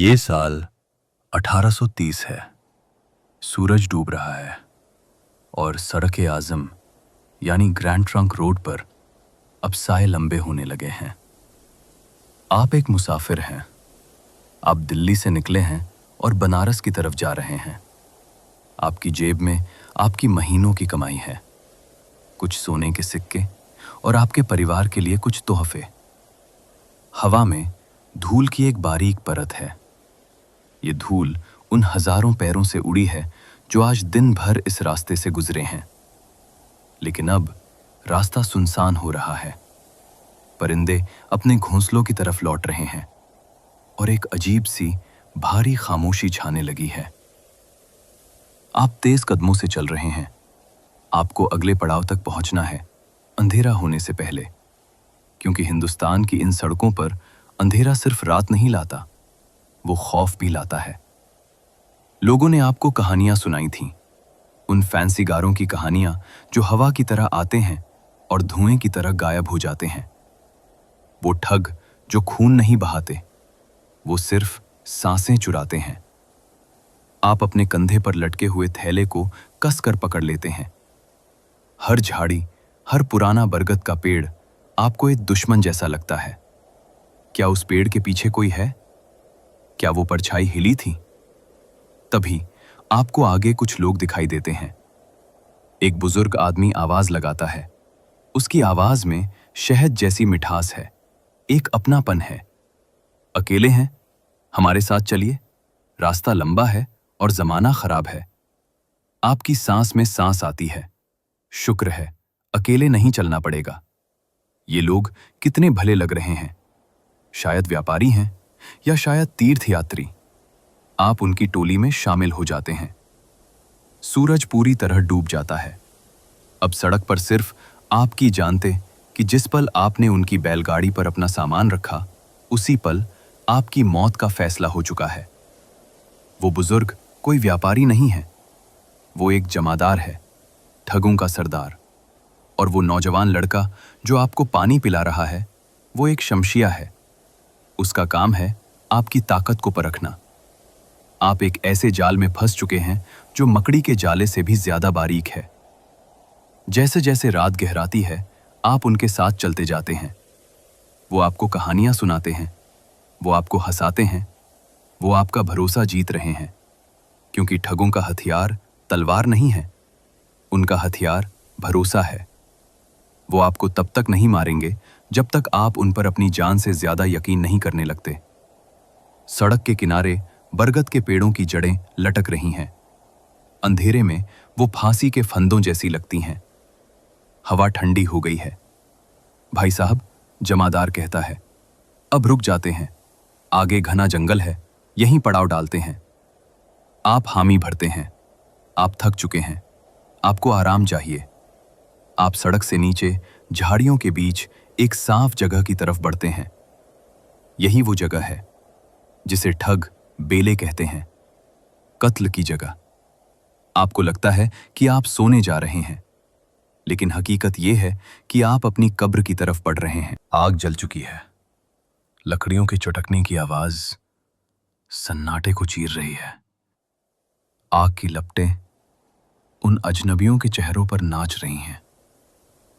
ये साल 1830 है। सूरज डूब रहा है और सड़क-ए आज़म यानी ग्रैंड ट्रंक रोड पर अब साए लंबे होने लगे हैं। आप एक मुसाफिर हैं। आप दिल्ली से निकले हैं और बनारस की तरफ जा रहे हैं। आपकी जेब में आपकी महीनों की कमाई है, कुछ सोने के सिक्के और आपके परिवार के लिए कुछ तोहफे। हवा में धूल की एक बारीक परत है। ये धूल उन हजारों पैरों से उड़ी है जो आज दिन भर इस रास्ते से गुजरे हैं। लेकिन अब रास्ता सुनसान हो रहा है। परिंदे अपने घोंसलों की तरफ लौट रहे हैं और एक अजीब सी भारी खामोशी छाने लगी है। आप तेज कदमों से चल रहे हैं। आपको अगले पड़ाव तक पहुंचना है अंधेरा होने से पहले, क्योंकि हिंदुस्तान की इन सड़कों पर अंधेरा सिर्फ रात नहीं लाता, वो खौफ भी लाता है। लोगों ने आपको कहानियां सुनाई थीं, उन फैंसीगारों की कहानियां जो हवा की तरह आते हैं और धुएं की तरह गायब हो जाते हैं। वो ठग जो खून नहीं बहाते, वो सिर्फ सांसें चुराते हैं। आप अपने कंधे पर लटके हुए थैले को कसकर पकड़ लेते हैं। हर झाड़ी, हर पुराना बरगद का पेड़ आपको एक दुश्मन जैसा लगता है। क्या उस पेड़ के पीछे कोई है? क्या वो परछाई हिली थी? तभी आपको आगे कुछ लोग दिखाई देते हैं। एक बुजुर्ग आदमी आवाज लगाता है। उसकी आवाज में शहद जैसी मिठास है, एक अपनापन है। अकेले हैं? हमारे साथ चलिए, रास्ता लंबा है और जमाना खराब है। आपकी सांस में सांस आती है। शुक्र है, अकेले नहीं चलना पड़ेगा। ये लोग कितने भले लग रहे हैं। शायद व्यापारी हैं या शायद तीर्थयात्री। आप उनकी टोली में शामिल हो जाते हैं। सूरज पूरी तरह डूब जाता है। अब सड़क पर सिर्फ आपकी जानते कि जिस पल आपने उनकी बैलगाड़ी पर अपना सामान रखा, उसी पल आपकी मौत का फैसला हो चुका है। वो बुजुर्ग कोई व्यापारी नहीं है, वो एक जमादार है, ठगों का सरदार। और वो नौजवान लड़का जो आपको पानी पिला रहा है, वो एक शमशिया है। उसका काम है आपकी ताकत को परखना। आप एक ऐसे जाल में फंस चुके हैं जो मकड़ी के जाले से भी ज्यादा बारीक है। जैसे जैसे रात गहराती है, आप उनके साथ चलते जाते हैं। वो आपको कहानियां सुनाते हैं, वो आपको हंसाते हैं, वो आपका भरोसा जीत रहे हैं। क्योंकि ठगों का हथियार तलवार नहीं है, उनका हथियार भरोसा है। वो आपको तब तक नहीं मारेंगे जब तक आप उन पर अपनी जान से ज्यादा यकीन नहीं करने लगते। सड़क के किनारे बरगद के पेड़ों की जड़ें लटक रही हैं। अंधेरे में वो फांसी के फंदों जैसी लगती हैं। हवा ठंडी हो गई है। भाई साहब, जमादार कहता है, अब रुक जाते हैं। आगे घना जंगल है, यहीं पड़ाव डालते हैं। आप हामी भरते हैं। आप थक चुके हैं, आपको आराम चाहिए। आप सड़क से नीचे झाड़ियों के बीच एक साफ जगह की तरफ बढ़ते हैं। यही वो जगह है जिसे ठग बेले कहते हैं, कत्ल की जगह। आपको लगता है कि आप सोने जा रहे हैं, लेकिन हकीकत यह है कि आप अपनी कब्र की तरफ बढ़ रहे हैं। आग जल चुकी है। लकड़ियों के चटकने की आवाज सन्नाटे को चीर रही है। आग की लपटें उन अजनबियों के चेहरों पर नाच रही हैं।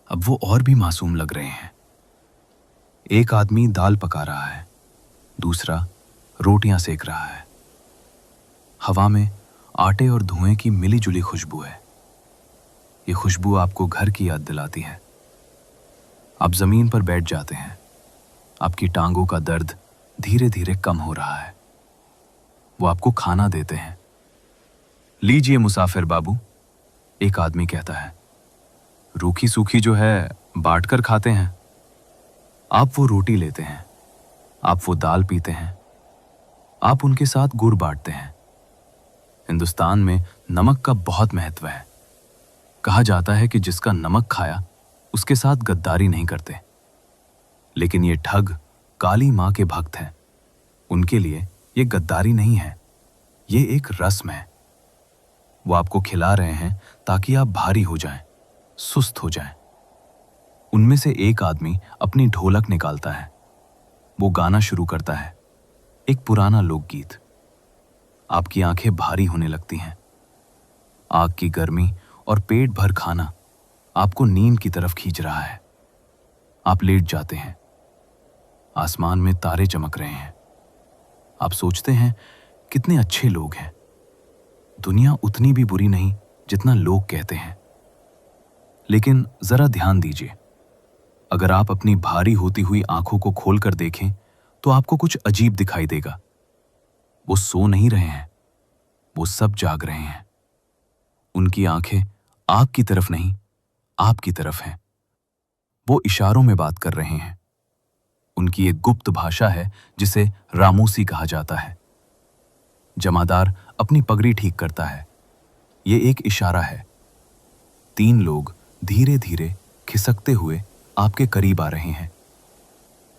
अब वो और भी मासूम लग रहे हैं। एक आदमी दाल पका रहा है, दूसरा रोटियां सेक रहा है। हवा में आटे और धुएं की मिली-जुली खुशबू है। ये खुशबू आपको घर की याद दिलाती है। आप जमीन पर बैठ जाते हैं। आपकी टांगों का दर्द धीरे धीरे कम हो रहा है। वो आपको खाना देते हैं। लीजिए मुसाफिर बाबू, एक आदमी कहता है। रूखी सूखी जो है बांट कर खाते हैं। आप वो रोटी लेते हैं, आप वो दाल पीते हैं, आप उनके साथ गुड़ बांटते हैं। हिंदुस्तान में नमक का बहुत महत्व है। कहा जाता है कि जिसका नमक खाया उसके साथ गद्दारी नहीं करते। लेकिन ये ठग काली मां के भक्त हैं। उनके लिए ये गद्दारी नहीं है, ये एक रस्म है। वो आपको खिला रहे हैं ताकि आप भारी हो जाएं, सुस्त हो जाएं। उनमें से एक आदमी अपनी ढोलक निकालता है। वो गाना शुरू करता है। एक पुराना लोकगीत। आपकी आंखें भारी होने लगती हैं। आग की गर्मी और पेट भर खाना आपको नींद की तरफ खींच रहा है। आप लेट जाते हैं। आसमान में तारे चमक रहे हैं। आप सोचते हैं कितने अच्छे लोग हैं। दुनिया उतनी भी बुरी नहीं जितना लोग कहते हैं। लेकिन जरा ध्यान दीजिए, अगर आप अपनी भारी होती हुई आंखों को खोलकर देखें तो आपको कुछ अजीब दिखाई देगा। वो सो नहीं रहे हैं, वो सब जाग रहे हैं। उनकी आंखें आग की तरफ नहीं, आपकी तरफ हैं। वो इशारों में बात कर रहे हैं। उनकी एक गुप्त भाषा है जिसे रामूसी कहा जाता है। जमादार अपनी पगड़ी ठीक करता है। ये एक इशारा है। 3 लोग धीरे धीरे खिसकते हुए आपके करीब आ रहे हैं।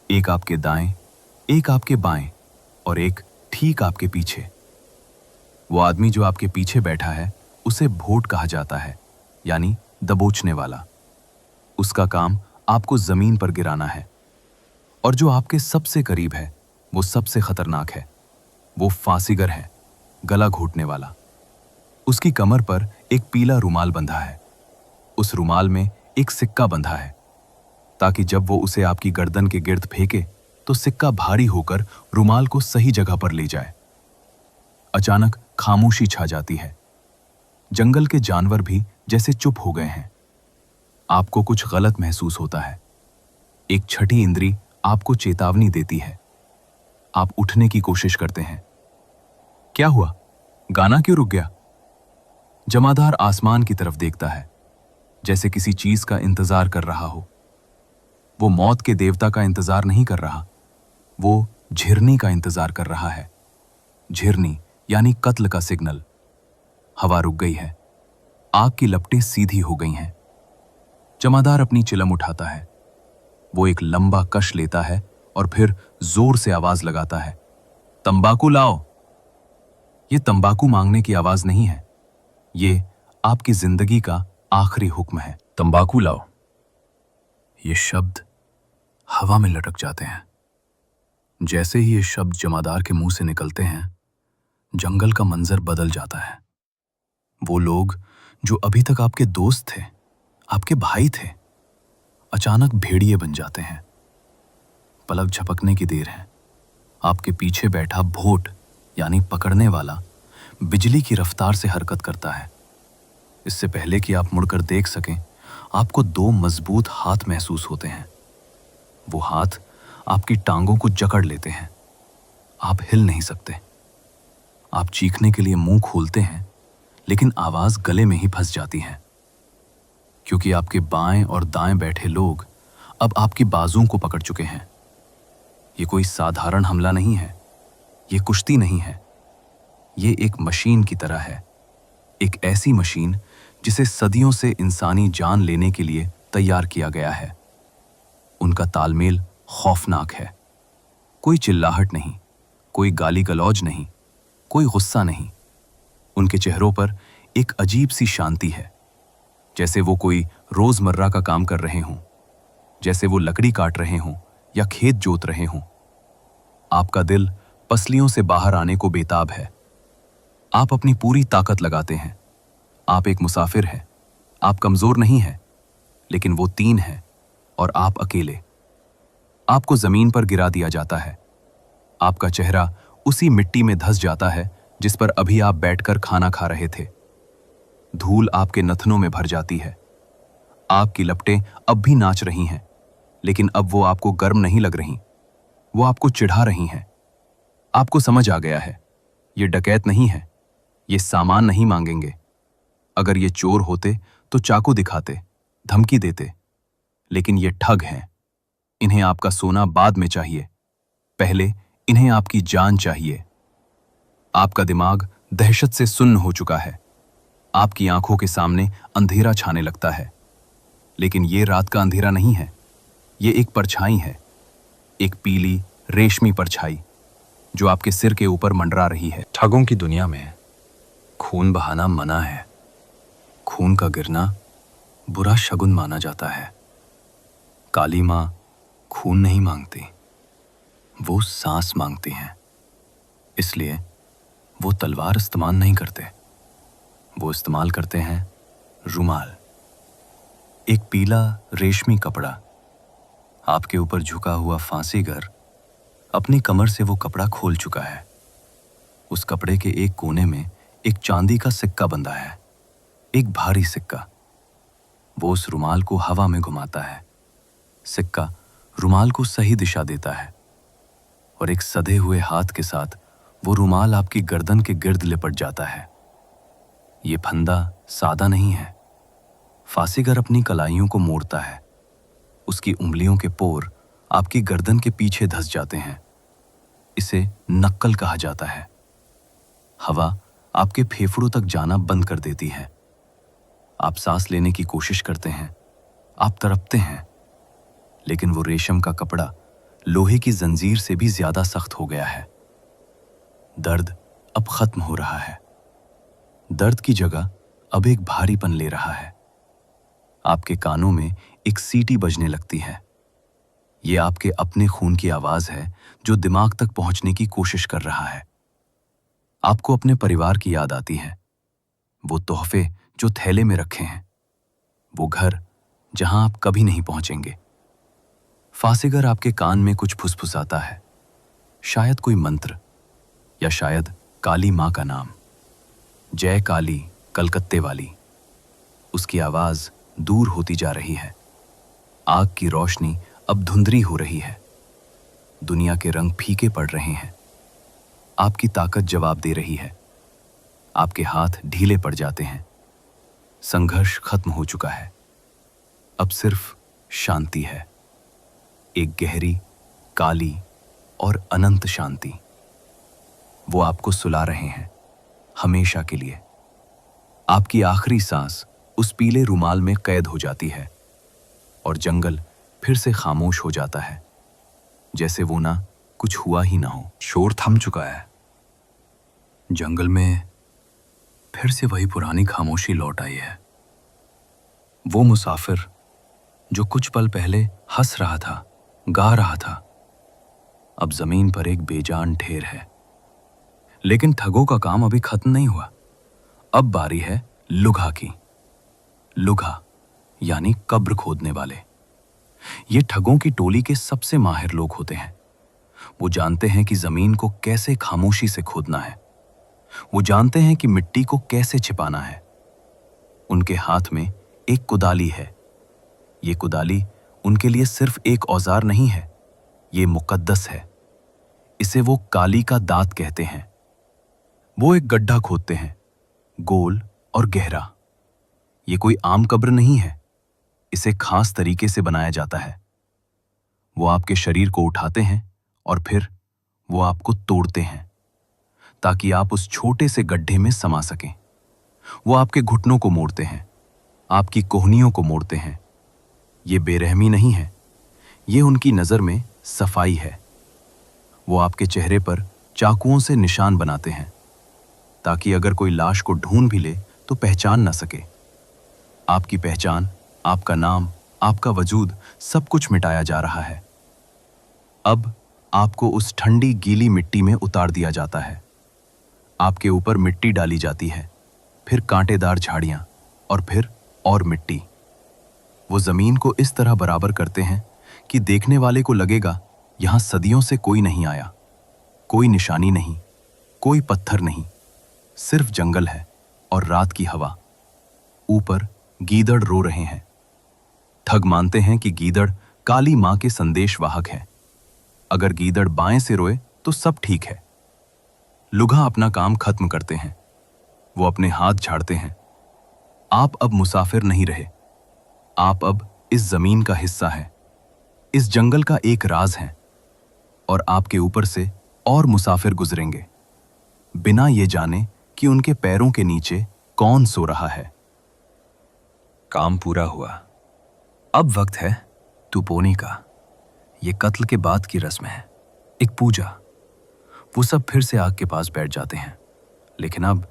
एक आपके दाएं, एक आपके बाएं और एक ठीक आपके पीछे। वो आदमी जो आपके पीछे बैठा है उसे भोट कहा जाता है, यानी दबोचने वाला। उसका काम आपको जमीन पर गिराना है। और जो आपके सबसे करीब है वो सबसे खतरनाक है। वो फांसीगर है, गला घोटने वाला। उसकी कमर पर एक पीला रुमाल बंधा है। उस रुमाल में एक सिक्का बंधा है, ताकि जब वो उसे आपकी गर्दन के गिर्द फेंके तो सिक्का भारी होकर रुमाल को सही जगह पर ले जाए। अचानक खामोशी छा जाती है। जंगल के जानवर भी जैसे चुप हो गए हैं। आपको कुछ गलत महसूस होता है। एक छठी इंद्री आपको चेतावनी देती है। आप उठने की कोशिश करते हैं। क्या हुआ? गाना क्यों रुक गया? जमादार आसमान की तरफ देखता है, जैसे किसी चीज का इंतजार कर रहा हो। वो मौत के देवता का इंतजार नहीं कर रहा, वो झिरनी का इंतजार कर रहा है। झिरनी यानी कत्ल का सिग्नल। हवा रुक गई है। आग की लपटें सीधी हो गई हैं। जमादार अपनी चिलम उठाता है। वो एक लंबा कश लेता है और फिर जोर से आवाज लगाता है, तंबाकू लाओ। ये तंबाकू मांगने की आवाज नहीं है, ये आपकी जिंदगी का आखिरी हुक्म है। तंबाकू लाओ। ये शब्द हवा में लटक जाते हैं। जैसे ही ये शब्द जमादार के मुंह से निकलते हैं, जंगल का मंजर बदल जाता है। वो लोग जो अभी तक आपके दोस्त थे, आपके भाई थे, अचानक भेड़िए बन जाते हैं। पलक झपकने की देर है। आपके पीछे बैठा भोट यानी पकड़ने वाला बिजली की रफ्तार से हरकत करता है। इससे पहले कि आप मुड़कर देख सकें, आपको 2 मजबूत हाथ महसूस होते हैं। वो हाथ आपकी टांगों को जकड़ लेते हैं। आप हिल नहीं सकते। आप चीखने के लिए मुंह खोलते हैं, लेकिन आवाज गले में ही फंस जाती है, क्योंकि आपके बाएं और दाएं बैठे लोग अब आपकी बाजुओं को पकड़ चुके हैं। ये कोई साधारण हमला नहीं है, ये कुश्ती नहीं है, ये एक मशीन की तरह है। एक ऐसी मशीन जिसे सदियों से इंसानी जान लेने के लिए तैयार किया गया है। उनका तालमेल खौफनाक है। कोई चिल्लाहट नहीं, कोई गाली गलौज नहीं, कोई गुस्सा नहीं। उनके चेहरों पर एक अजीब सी शांति है, जैसे वो कोई रोजमर्रा का काम कर रहे हों, जैसे वो लकड़ी काट रहे हों या खेत जोत रहे हों। आपका दिल पसलियों से बाहर आने को बेताब है। आप अपनी पूरी ताकत लगाते हैं। आप एक मुसाफिर हैं। आप कमजोर नहीं हैं, लेकिन वो 3 हैं और आप अकेले। आपको जमीन पर गिरा दिया जाता है। आपका चेहरा उसी मिट्टी में धंस जाता है जिस पर अभी आप बैठकर खाना खा रहे थे। धूल आपके नथनों में भर जाती है। आपकी लपटें अब भी नाच रही हैं, लेकिन अब वो आपको गर्म नहीं लग रही, वो आपको चिढ़ा रही हैं। आपको समझ आ गया है, ये डकैत नहीं है, ये सामान नहीं मांगेंगे। अगर ये चोर होते तो चाकू दिखाते, धमकी देते, लेकिन ये ठग हैं। इन्हें आपका सोना बाद में चाहिए, पहले इन्हें आपकी जान चाहिए। आपका दिमाग दहशत से सुन्न हो चुका है। आपकी आंखों के सामने अंधेरा छाने लगता है, लेकिन ये रात का अंधेरा नहीं है, ये एक परछाई है, एक पीली रेशमी परछाई जो आपके सिर के ऊपर मंडरा रही है। ठगों की दुनिया में खून बहाना मना है। खून का गिरना बुरा शगुन माना जाता है। काली माँ खून नहीं मांगती, वो सांस मांगती हैं। इसलिए वो तलवार इस्तेमाल नहीं करते, वो इस्तेमाल करते हैं रुमाल। एक पीला रेशमी कपड़ा। आपके ऊपर झुका हुआ फांसीगर अपनी कमर से वो कपड़ा खोल चुका है। उस कपड़े के एक कोने में एक चांदी का सिक्का बंधा है, एक भारी सिक्का। वो उस रुमाल को हवा में घुमाता है। सिक्का रुमाल को सही दिशा देता है और एक सधे हुए हाथ के साथ वो रुमाल आपकी गर्दन के गिर्द लिपट जाता है। ये फंदा सादा नहीं है। फांसीगर अपनी कलाइयों को मोड़ता है। उसकी उंगलियों के पोर आपकी गर्दन के पीछे धंस जाते हैं। इसे नक्कल कहा जाता है। हवा आपके फेफड़ों तक जाना बंद कर देती है। आप सांस लेने की कोशिश करते हैं, आप तड़पते हैं, लेकिन वो रेशम का कपड़ा लोहे की जंजीर से भी ज्यादा सख्त हो गया है। दर्द अब खत्म हो रहा है। दर्द की जगह अब एक भारीपन ले रहा है। आपके कानों में एक सीटी बजने लगती है। ये आपके अपने खून की आवाज है जो दिमाग तक पहुंचने की कोशिश कर रहा है। आपको अपने परिवार की याद आती है, वो तोहफे जो थैले में रखे हैं, वो घर जहां आप कभी नहीं पहुंचेंगे। फांसीगर आपके कान में कुछ फुसफुसाता है, शायद कोई मंत्र या शायद काली मां का नाम। जय काली कलकत्ते वाली। उसकी आवाज दूर होती जा रही है। आग की रोशनी अब धुंधली हो रही है। दुनिया के रंग फीके पड़ रहे हैं। आपकी ताकत जवाब दे रही है। आपके हाथ ढीले पड़ जाते हैं। संघर्ष खत्म हो चुका है। अब सिर्फ शांति है, एक गहरी, काली और अनंत शांति। वो आपको सुला रहे हैं, हमेशा के लिए। आपकी आखिरी सांस उस पीले रुमाल में कैद हो जाती है और जंगल फिर से खामोश हो जाता है, जैसे वो ना कुछ हुआ ही ना हो। शोर थम चुका है। जंगल में फिर से वही पुरानी खामोशी लौट आई है। वो मुसाफिर जो कुछ पल पहले हंस रहा था, गा रहा था, अब जमीन पर एक बेजान ढेर है। लेकिन ठगों का काम अभी खत्म नहीं हुआ। अब बारी है लुघा की। लुघा यानी कब्र खोदने वाले। ये ठगों की टोली के सबसे माहिर लोग होते हैं। वो जानते हैं कि जमीन को कैसे खामोशी से खोदना है। वो जानते हैं कि मिट्टी को कैसे छिपाना है। उनके हाथ में एक कुदाली है। ये कुदाली उनके लिए सिर्फ एक औजार नहीं है, ये मुकद्दस है। इसे वो काली का दांत कहते हैं। वो एक गड्ढा खोदते हैं, गोल और गहरा। ये कोई आम कब्र नहीं है, इसे खास तरीके से बनाया जाता है। वो आपके शरीर को उठाते हैं और फिर वो आपको तोड़ते हैं ताकि आप उस छोटे से गड्ढे में समा सकें। वो आपके घुटनों को मोड़ते हैं, आपकी कोहनियों को मोड़ते हैं। ये बेरहमी नहीं है, ये उनकी नज़र में सफाई है। वो आपके चेहरे पर चाकुओं से निशान बनाते हैं ताकि अगर कोई लाश को ढूंढ भी ले तो पहचान ना सके। आपकी पहचान, आपका नाम, आपका वजूद, सब कुछ मिटाया जा रहा है। अब आपको उस ठंडी गीली मिट्टी में उतार दिया जाता है। आपके ऊपर मिट्टी डाली जाती है, फिर कांटेदार झाड़ियां और फिर और मिट्टी। वो जमीन को इस तरह बराबर करते हैं कि देखने वाले को लगेगा यहां सदियों से कोई नहीं आया। कोई निशानी नहीं, कोई पत्थर नहीं, सिर्फ जंगल है और रात की हवा। ऊपर गीदड़ रो रहे हैं। ठग मानते हैं कि गीदड़ काली मां के संदेशवाहक है। अगर गीदड़ बाएं से रोए तो सब ठीक है। लुघा अपना काम खत्म करते हैं। वो अपने हाथ झाड़ते हैं। आप अब मुसाफिर नहीं रहे। आप अब इस जमीन का हिस्सा हैं, इस जंगल का एक राज हैं, और आपके ऊपर से और मुसाफिर गुजरेंगे बिना ये जाने कि उनके पैरों के नीचे कौन सो रहा है। काम पूरा हुआ। अब वक्त है तुपोनी का। ये कत्ल के बाद की रस्म है, एक पूजा। वो सब फिर से आग के पास बैठ जाते हैं, लेकिन अब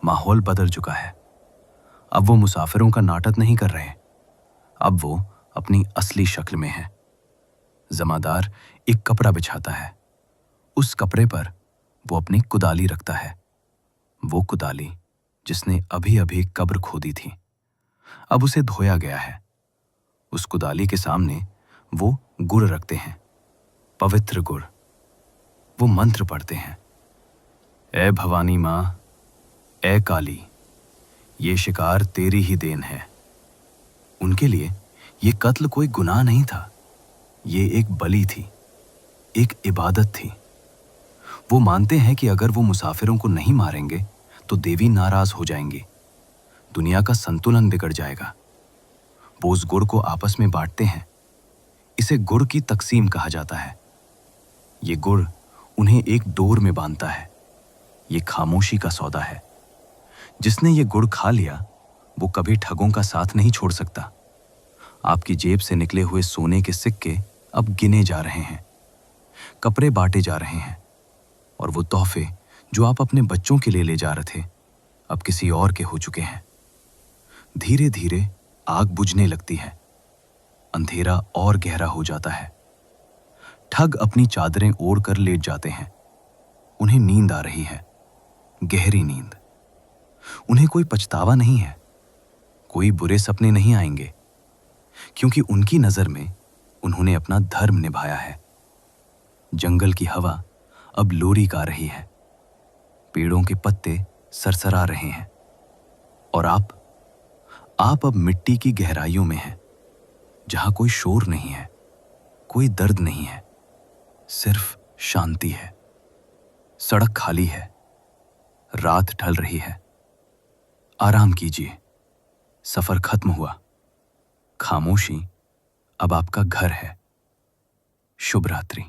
माहौल बदल चुका है। अब वो मुसाफिरों का नाटक नहीं कर रहे। अब वो अपनी असली शक्ल में है। जमादार एक कपड़ा बिछाता है। उस कपड़े पर वो अपनी कुदाली रखता है। वो कुदाली जिसने अभी अभी कब्र खोदी थी, अब उसे धोया गया है। उस कुदाली के सामने वो गुड़ रखते हैं, पवित्र गुड़। वो मंत्र पढ़ते हैं, ए भवानी माँ, ए काली, ये शिकार तेरी ही देन है। उनके लिए ये कत्ल कोई गुनाह नहीं था, ये एक बलि थी, एक इबादत थी। वो मानते हैं कि अगर वो मुसाफिरों को नहीं मारेंगे तो देवी नाराज हो जाएंगी, दुनिया का संतुलन बिगड़ जाएगा। वो उस गुड़ को आपस में बांटते हैं। इसे गुड़ की तकसीम कहा जाता है। ये गुड़ उन्हें एक डोर में बांधता है। ये खामोशी का सौदा है। जिसने ये गुड़ खा लिया वो कभी ठगों का साथ नहीं छोड़ सकता। आपकी जेब से निकले हुए सोने के सिक्के अब गिने जा रहे हैं, कपड़े बांटे जा रहे हैं, और वो तोहफे जो आप अपने बच्चों के लिए ले जा रहे थे अब किसी और के हो चुके हैं। धीरे धीरे आग बुझने लगती है, अंधेरा और गहरा हो जाता है। ठग अपनी चादरें ओढ़ कर लेट जाते हैं। उन्हें नींद आ रही है, गहरी नींद। उन्हें कोई पछतावा नहीं है, कोई बुरे सपने नहीं आएंगे, क्योंकि उनकी नजर में उन्होंने अपना धर्म निभाया है। जंगल की हवा अब लोरी गा रही है, पेड़ों के पत्ते सरसरा रहे हैं, और आप अब मिट्टी की गहराइयों में हैं, जहां कोई शोर नहीं है, कोई दर्द नहीं है, सिर्फ शांति है। सड़क खाली है, रात ढल रही है। आराम कीजिए, सफर खत्म हुआ। खामोशी अब आपका घर है। शुभ रात्रि।